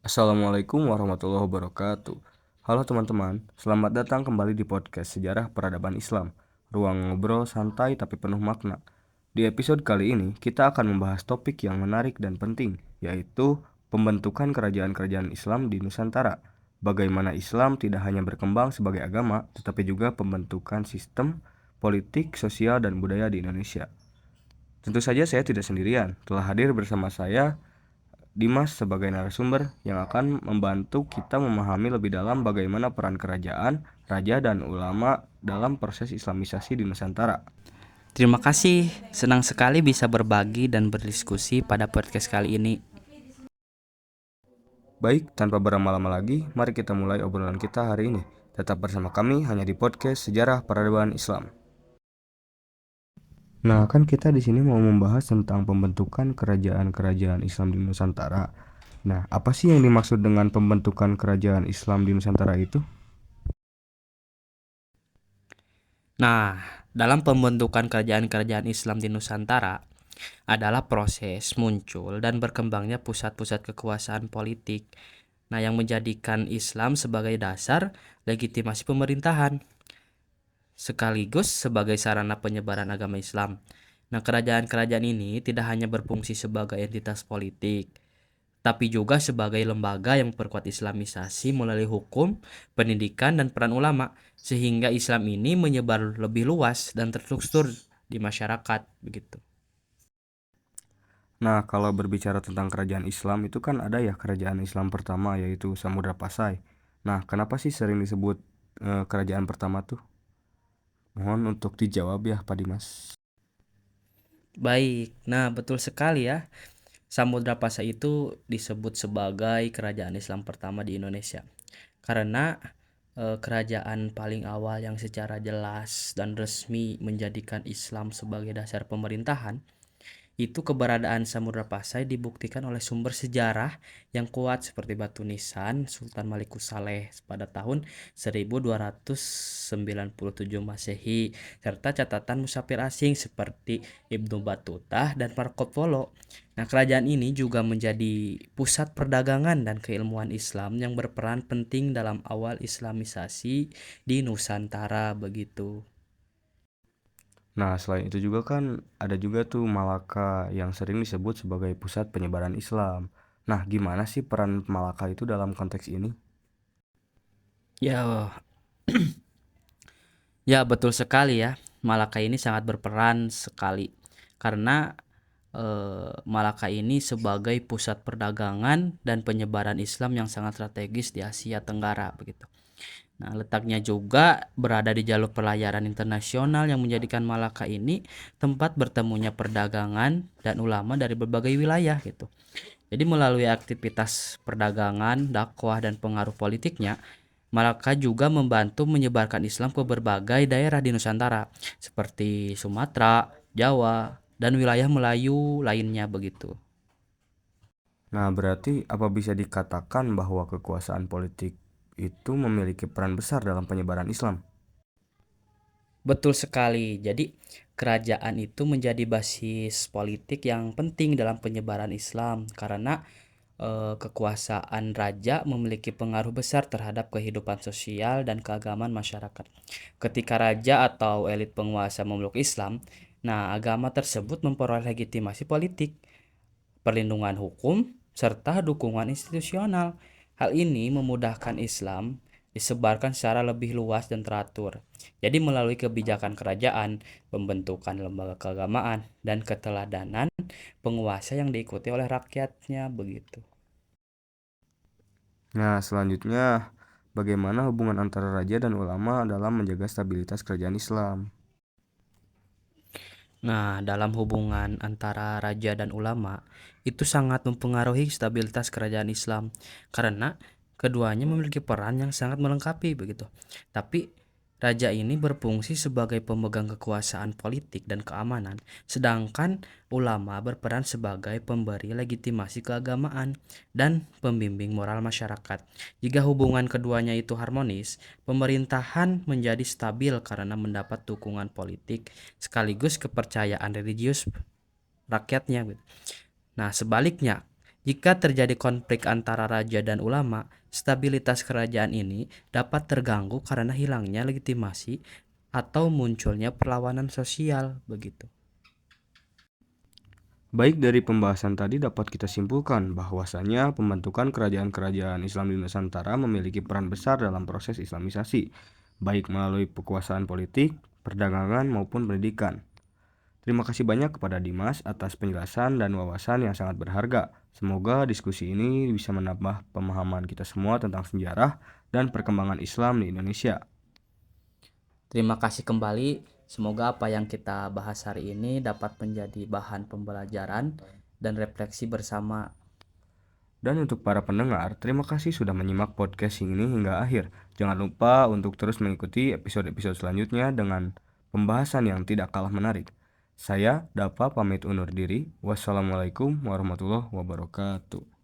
Assalamualaikum warahmatullahi wabarakatuh. Halo teman-teman, selamat datang kembali di podcast Sejarah Peradaban Islam, ruang ngobrol santai tapi penuh makna. Di episode kali ini, kita akan membahas topik yang menarik dan penting, yaitu pembentukan kerajaan-kerajaan Islam di Nusantara. Bagaimana Islam tidak hanya berkembang sebagai agama, tetapi juga pembentukan sistem, politik, sosial, dan budaya di Indonesia. Tentu saja saya tidak sendirian, telah hadir bersama saya Dimas sebagai narasumber yang akan membantu kita memahami lebih dalam bagaimana peran kerajaan, raja, dan ulama dalam proses Islamisasi di Nusantara. Terima kasih, senang sekali bisa berbagi dan berdiskusi pada podcast kali ini. Baik, tanpa berlama-lama lagi, mari kita mulai obrolan kita hari ini. Tetap bersama kami hanya di podcast Sejarah Peradaban Islam. Nah, kan kita di sini mau membahas tentang pembentukan kerajaan-kerajaan Islam di Nusantara. Nah, apa sih yang dimaksud dengan pembentukan kerajaan Islam di Nusantara itu? Nah, dalam pembentukan kerajaan-kerajaan Islam di Nusantara adalah proses muncul dan berkembangnya pusat-pusat kekuasaan politik. Nah, yang menjadikan Islam sebagai dasar legitimasi pemerintahan sekaligus sebagai sarana penyebaran agama Islam. Nah, kerajaan-kerajaan ini tidak hanya berfungsi sebagai entitas politik, tapi juga sebagai lembaga yang memperkuat Islamisasi melalui hukum, pendidikan, dan peran ulama, sehingga Islam ini menyebar lebih luas dan terstruktur di masyarakat begitu. Nah, kalau berbicara tentang kerajaan Islam itu kan ada ya kerajaan Islam pertama yaitu Samudra Pasai. Nah, kenapa sih sering disebut kerajaan pertama tuh? Mohon untuk dijawab ya, Pak Dimas. Baik, nah betul sekali ya. Samudra Pasai itu disebut sebagai kerajaan Islam pertama di Indonesia karena kerajaan paling awal yang secara jelas dan resmi menjadikan Islam sebagai dasar pemerintahan. Itu keberadaan Samudra Pasai dibuktikan oleh sumber sejarah yang kuat seperti batu nisan Sultan Malikus Saleh pada tahun 1297 Masehi serta catatan musafir asing seperti Ibnu Battuta dan Marco Polo. Nah, kerajaan ini juga menjadi pusat perdagangan dan keilmuan Islam yang berperan penting dalam awal Islamisasi di Nusantara begitu. Nah, selain itu juga kan ada juga tuh Malaka yang sering disebut sebagai pusat penyebaran Islam. Nah, gimana sih peran Malaka itu dalam konteks ini? Ya, ya betul sekali ya. Malaka ini sangat berperan sekali karena Malaka ini sebagai pusat perdagangan dan penyebaran Islam yang sangat strategis di Asia Tenggara begitu. Nah, letaknya juga berada di jalur pelayaran internasional yang menjadikan Malaka ini tempat bertemunya perdagangan dan ulama dari berbagai wilayah gitu. Jadi melalui aktivitas perdagangan, dakwah dan pengaruh politiknya, Malaka juga membantu menyebarkan Islam ke berbagai daerah di Nusantara seperti Sumatera, Jawa, dan wilayah Melayu lainnya begitu. Nah, berarti apa bisa dikatakan bahwa kekuasaan politik itu memiliki peran besar dalam penyebaran Islam? Betul sekali. Jadi kerajaan itu menjadi basis politik yang penting dalam penyebaran Islam karena kekuasaan raja memiliki pengaruh besar terhadap kehidupan sosial dan keagamaan masyarakat. Ketika raja atau elit penguasa memeluk Islam, nah agama tersebut memperoleh legitimasi politik, perlindungan hukum, serta dukungan institusional. Hal ini memudahkan Islam disebarkan secara lebih luas dan teratur. Jadi melalui kebijakan kerajaan, pembentukan lembaga keagamaan, dan keteladanan penguasa yang diikuti oleh rakyatnya begitu. Nah, selanjutnya bagaimana hubungan antara raja dan ulama dalam menjaga stabilitas kerajaan Islam? Nah, dalam hubungan antara raja dan ulama, itu sangat mempengaruhi stabilitas kerajaan Islam karena keduanya memiliki peran yang sangat melengkapi begitu. Tapi raja ini berfungsi sebagai pemegang kekuasaan politik dan keamanan, sedangkan ulama berperan sebagai pemberi legitimasi keagamaan dan pembimbing moral masyarakat. Jika hubungan keduanya itu harmonis, pemerintahan menjadi stabil karena mendapat dukungan politik sekaligus kepercayaan religius rakyatnya. Nah, sebaliknya, Jika terjadi konflik antara raja dan ulama, stabilitas kerajaan ini dapat terganggu karena hilangnya legitimasi atau munculnya perlawanan sosial begitu. Baik, dari pembahasan tadi dapat kita simpulkan bahwasanya pembentukan kerajaan-kerajaan Islam di Nusantara memiliki peran besar dalam proses Islamisasi, baik melalui kekuasaan politik, perdagangan maupun pendidikan. Terima kasih banyak kepada Dimas atas penjelasan dan wawasan yang sangat berharga. Semoga diskusi ini bisa menambah pemahaman kita semua tentang sejarah dan perkembangan Islam di Indonesia. Terima kasih kembali. Semoga apa yang kita bahas hari ini dapat menjadi bahan pembelajaran dan refleksi bersama. Dan untuk para pendengar, terima kasih sudah menyimak podcast ini hingga akhir. Jangan lupa untuk terus mengikuti episode-episode selanjutnya dengan pembahasan yang tidak kalah menarik. Saya Dava pamit undur diri. Wassalamualaikum warahmatullahi wabarakatuh.